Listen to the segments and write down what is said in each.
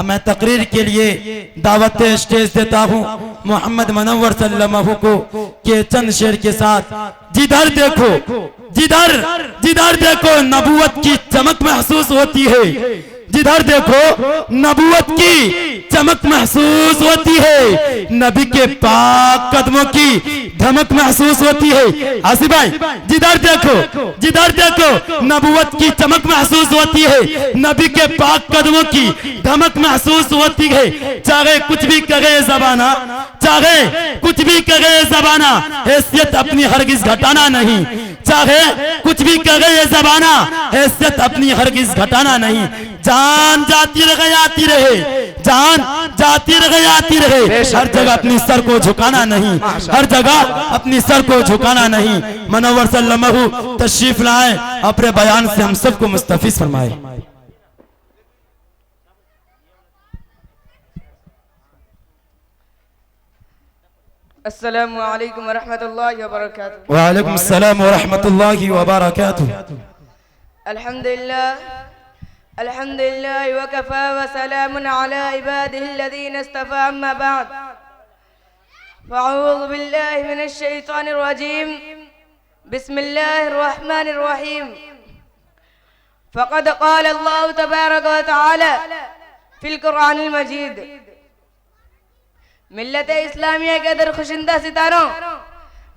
मैं तकरीर के लिए दावत स्टेज देता हूँ मोहम्मद मनव्वर सल्लल्लाहु को के चंद शेर के साथ। जिधर देखो जिधर देखो नबूवत की चमक महसूस होती है, जिधर देखो नबूवत की चमक महसूस होती है, नबी के पाक कदमों की धमक महसूस होती है। आसिफ भाई, जिधर देखो नबूवत की चमक महसूस होती है, नबी के पाक कदमों की धमक महसूस होती है। चाहे कुछ भी करे ज़बाना, हैसियत अपनी हरगिज घटाना नहीं। चाहे कुछ भी करे ये ज़बाना, हैसियत अपनी हरगिज घटाना नहीं। जान जाती रहे आती रहे, जान जाती रहे आती रहे, हर जगह अपनी सर को झुकाना नहीं, हर जगह अपनी सर को झुकाना नहीं। मनव्वर सल्लल्लाहु तशरीफ लाए, अपने बयान से हम सबको मुस्तफिज फरमाए। अस्सलामु अलैकुम वरहमतुल्लाहि वबरकातुहू। वालेकुम अस्सलाम वरहमतुल्लाहि वबरकातुहू। अल्हम्दुलिल्लाह वकफा वसलामुन अला इबादिहिल्लज़ीना इस्तफ़ा, अम्मा बाद। फ़अऊज़ु बिल्लाहि मिनश शैतानिर रजीम, बिस्मिल्लाहिर रहमानिर रहीम। फ़क़द क़ाल अल्लाहु तबारक व तआला फ़िल क़ुरआनिल मजीद। मिल्लत इस्लामिया के दरखुशिंदा सितारों,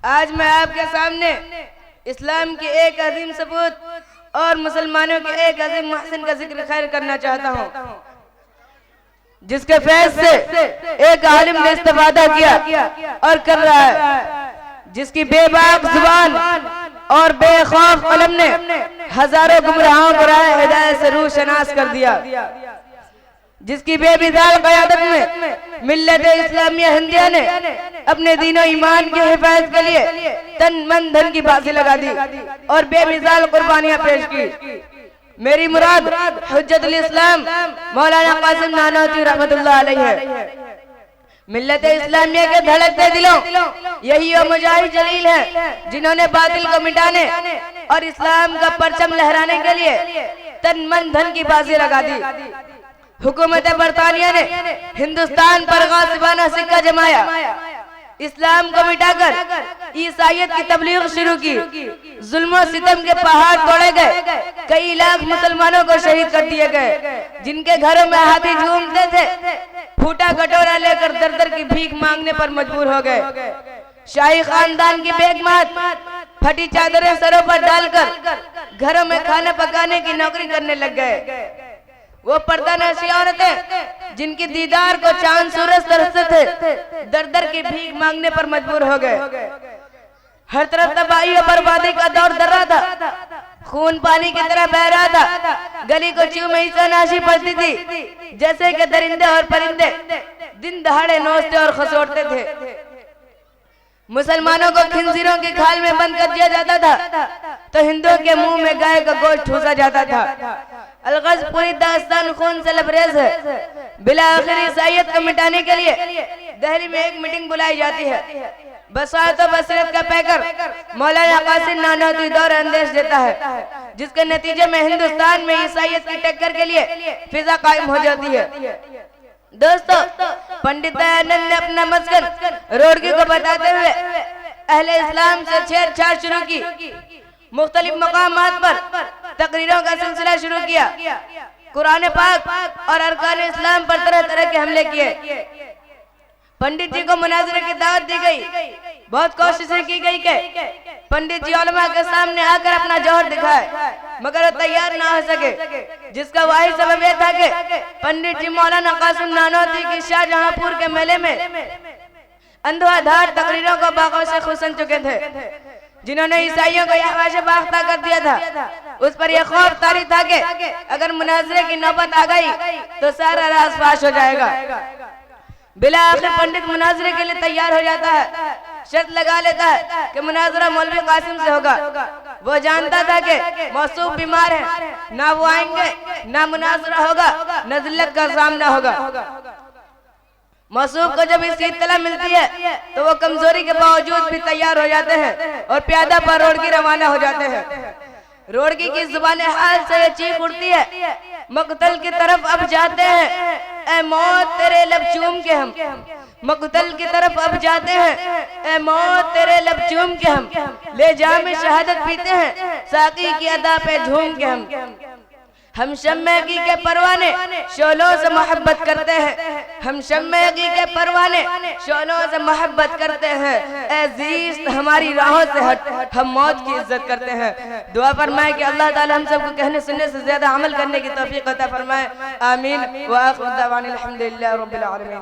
आज मैं आपके सामने इस्लाम की एक अजीम सबूत और मुसलमानों के एक अजीम मुहसिन का जिक्र खैर करना चाहता हूँ, जिसके फैज़ से एक आलिम ने इस्तिफादा किया और कर रहा है, जिसकी बेबाक जुबान और बेखौफ कलम ने हजारों गुमराहों को राह हिदायत से रूशनास कर दिया, जिसकी बेमिसाल क़यादत में मिल्लत इस्लामिया हिंदिया ने अपने दीनो ईमान की हिफाजत के लिए तन मन धन की बाजी लगा दी और बेमिसाल कुर्बानियां पेश की। मेरी मुराद हुज्जतुल इस्लाम मौलाना कासिम नानोती रहमतुल्लाह अलैह है। मिल्लत इस्लामिया के धड़कते दिलों यही वो मुजाहिद जलील है, जिन्होंने बातिल को मिटाने और इस्लाम का परचम लहराने के लिए तन मन धन की बाजी लगा दी। हुकूमत बरतानिया ने हिंदुस्तान पर गासिबाना सिक्का जमाया, इस्लाम को मिटाकर ईसाईयत की तबलीग शुरू की, जुल्म और सितम के पहाड़ तोड़े गए, कई लाख मुसलमानों को शहीद कर दिए गए, जिनके घरों में हाथी झूमते थे, फूटा कटोरा लेकर दर दर की भीख मांगने पर मजबूर हो गए। शाही खानदान की बेगमात फटी चादरें सरों पर डालकर घरों में खाना पकाने की नौकरी करने लग गए। वो पर्दानशी औरतें जिनकी दीदार को चांद सूरज तरसते थे, दर दर की भीख मांगने पर मजबूर हो गए। हर तरफ तबाही और बर्बादी का दौर दर रहा था, खून पानी की तरह बह रहा था। गली को चूमे ईसानाशी पड़ती थी, जैसे कि दरिंदे और परिंदे दिन दहाड़े नोचते और खसोटते थे। मुसलमानों को खिंजीरों की खाल में बंद कर दिया जाता था, तो हिंदुओं के मुंह में गाय का गोश्त ठूसा जाता था। अलगज पूरी दास्तान खून से लबरेज है। बिला आखिर ईसाईयत को मिटाने के लिए दिल्ली में एक मीटिंग बुलाई जाती है। बसात और बसीरत का पैकर मौलाना कासिम नानोती दौर अंदेश देता है, जिसके नतीजे में हिंदुस्तान में ईसाईयत की टक्कर के लिए फिजा कायम हो जाती है। दोस्तों, पंडित दयानंद ने अपना मस्कन रोडगी को बताते हुए अहले इस्लाम से छेड़छाड़ शुरू की, मुख्तलिफ मकामात पर तकरीरों का सिलसिला शुरू किया, कुरान पाक और अरकान इस्लाम पर तरह तरह के हमले किए। पंडित जी को मुनाजरे की दावत दी गई, बहुत कोशिशें की गई कि पंडित जी उलमा के सामने आकर अपना जौहर दिखाए, मगर वो तैयार ना हो सके, जिसका वाहिद सबब यह था कि पंडित जी मौलाना कासिम नानोती की शाहजहांपुर के मेले में अंधाधुंध तकरीरों को बागों से खुसन चुके थे, जिन्होंने ईसाइयों को यह वाशे बाख्ता कर दिया था। उस पर यह खौफ तारी था कि अगर मुनाजरे की नौबत आ गई तो सारा राज फाश हो जाएगा। बिला आखिर पंडित मुनाजरे के लिए तैयार हो जाता है, शर्त लगा लेता है कि मुनाजरा मौलवी कासिम से होगा। वो जानता था कि मौसूफ बीमार है, ना वो आएंगे, ना मुनाजरा होगा, न जिल्लत का सामना होगा। मौसूफ को जब इसकी इत्तला मिलती है तो वो कमजोरी के बावजूद भी तैयार हो जाते हैं और प्यादा पर रोड की रवाना हो जाते हैं। रोडगी की जुबान हाल से ये चीख उठती है, मकतल की तरफ अब जाते हैं, ए मौत तेरे लब चूम के हम। मकतल की तरफ अब जाते हैं, ए मौत तेरे लब चूम के हम। ले जाम शहादत पीते हैं, साकी की अदा पे झूम के हम शम्मेगी के परवाने शोलों से मोहब्बत करते हैं। हम शम्मेगी के परवाने शोलों से मोहब्बत करते हैं। ए जीस्त हमारी राहों से हट, हम मौत की इज्जत करते हैं। दुआ फरमाए कि अल्लाह ताला हम सबको कहने सुनने से ज्यादा अमल करने की तौफीक अता फरमाए। आमीन। व आखिर दअवाना अल्हम्दुलिल्लाहि रब्बिल आलमीन।